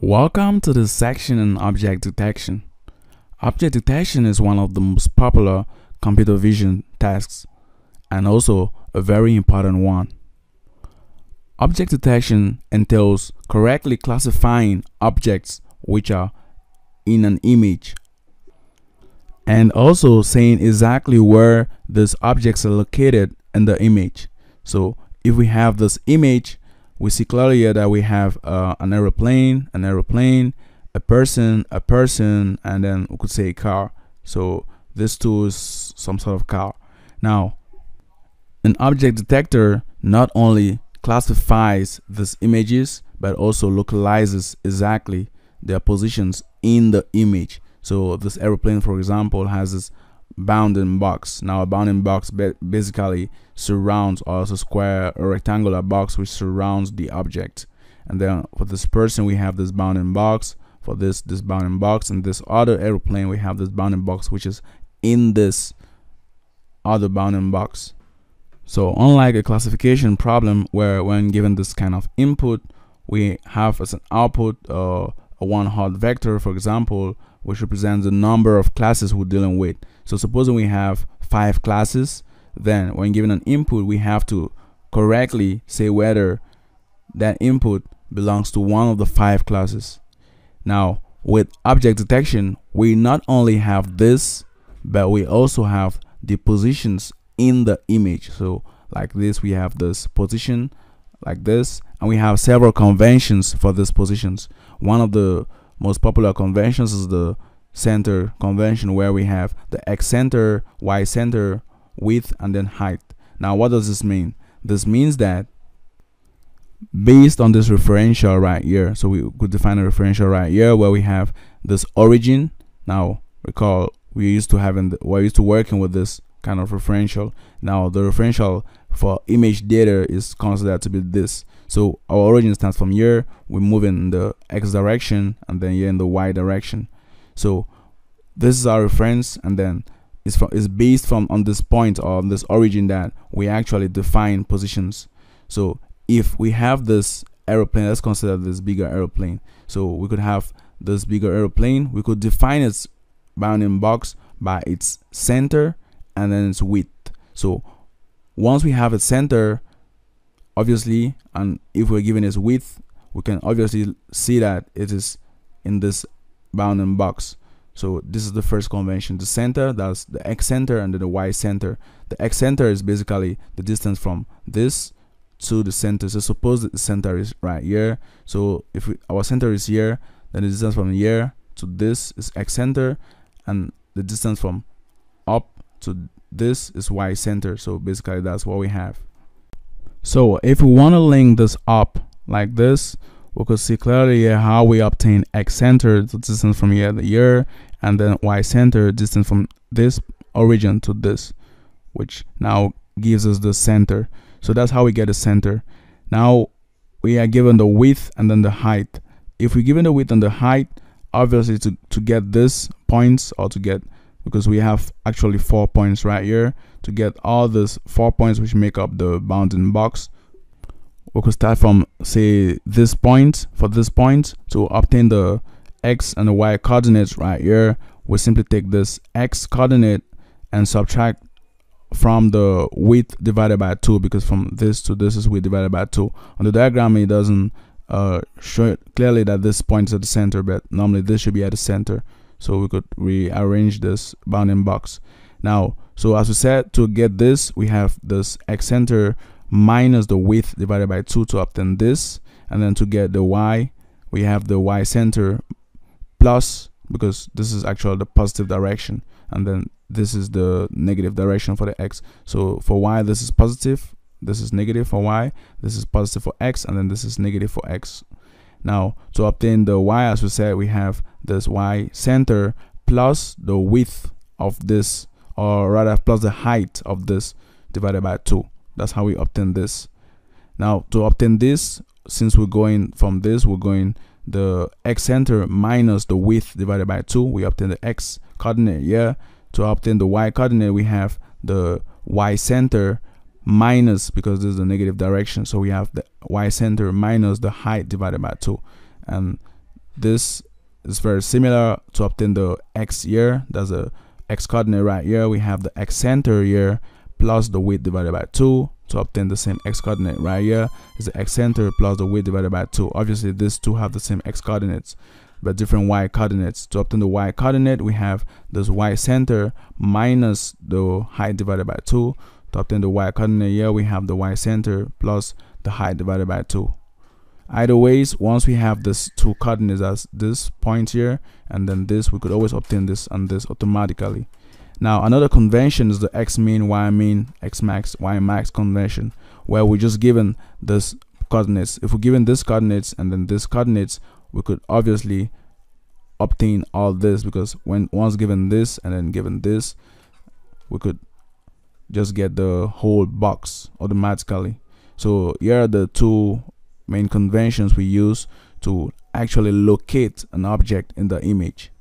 Welcome to this section on object detection. Object detection is one of the most popular computer vision tasks and also a very important one. Object detection entails correctly classifying objects which are in an image and also saying exactly where these objects are located in the image. So if we have this image, we see clearly here that we have an aeroplane, a person, and then we could say a car. So this too is some sort of car. Now, an object detector not only classifies these images, but also localizes exactly their positions in the image. So this aeroplane, for example, has this bounding box. Now a bounding box basically surrounds, or a square or rectangular box which surrounds the object. And then for this person we have this bounding box, for this bounding box, and this other aeroplane we have this bounding box which is in this other bounding box. So unlike a classification problem where when given this kind of input we have as an output a one hot vector, for example, which represents the number of classes we're dealing with. So supposing we have 5 classes, then when given an input we have to correctly say whether that input belongs to one of the 5 classes. Now with object detection we not only have this, but we also have the positions in the image. So like this, we have this position like this, and we have several conventions for these positions. One of the most popular conventions is the center convention, where we have the X center, Y center, width, and then height. Now what does this mean? This means that based on this referential right here, so we could define a referential right here where we have this origin. Now recall we're used to working with this kind of referential. Now the referential for image data is considered to be this. So our origin stands from here, we move in the X direction, and then here in the Y direction. So this is our reference, and then it's based on this point, or on this origin, that we actually define positions. So if we have this aeroplane, let's consider this bigger aeroplane. So we could have this bigger aeroplane, we could define its bounding box by its center and then its width. So once we have its center, obviously, and if we're given its width, we can obviously see that it is in this bounding box. So this is the first convention, the center, that's the X center, and then the Y center. The X center is basically the distance from this to the center. So suppose that the center is right here. So if our center is here, then the distance from here to this is X center, and the distance from up to this is Y center. So basically that's what we have. So if we want to link this up like this, we could see clearly here how we obtain X center, the distance from here to here, and then Y center, distance from this origin to this, which now gives us the center. So that's how we get the center. Now we are given the width and then the height. If we're given the width and the height, obviously to get this points, or to get, because we have actually 4 points right here, to get all these 4 points which make up the bounding box, we could start from, say, this point. For this point, to obtain the X and the Y coordinates right here, we simply take this X coordinate and subtract from the width divided by 2, because from this to this is width divided by 2. On the diagram it doesn't show it clearly that this point is at the center, but normally this should be at the center. So we could rearrange this bounding box. Now, so as we said, to get this, we have this X center minus the width divided by 2 to obtain this, and then to get the Y, we have the Y center plus, because this is actually the positive direction, and then this is the negative direction for the X. So for Y this is positive, this is negative for Y, this is positive for X, and then this is negative for X. Now to obtain the Y, as we said, we have this Y center plus the width of this, or rather plus the height of this, divided by 2. That's how we obtain this. Now to obtain this, since we're going from this, we're going the X center minus the width divided by 2, we obtain the X coordinate here. To obtain the Y coordinate, we have the Y center minus, because this is the negative direction, so we have the Y center minus the height divided by 2, and This is very similar to obtain the x here. There's a x coordinate right here. We have the x center here plus the width divided by 2 to obtain the same x coordinate right here. Is the x center plus the width divided by 2. Obviously these two have the same x coordinates but different y coordinates. To obtain the y coordinate, we have this y center minus the height divided by 2. To obtain the y coordinate here, we have the y center plus the height divided by 2. Either ways, once we have this two coordinates as this point here and then this, we could always obtain this and this automatically. Now another convention is the x min, y min, x max, y max convention, where we're just given this coordinates. If we're given this coordinates and then this coordinates, we could obviously obtain all this, because when once given this and then given this, we could just get the whole box automatically. So here are the two main conventions we use to actually locate an object in the image.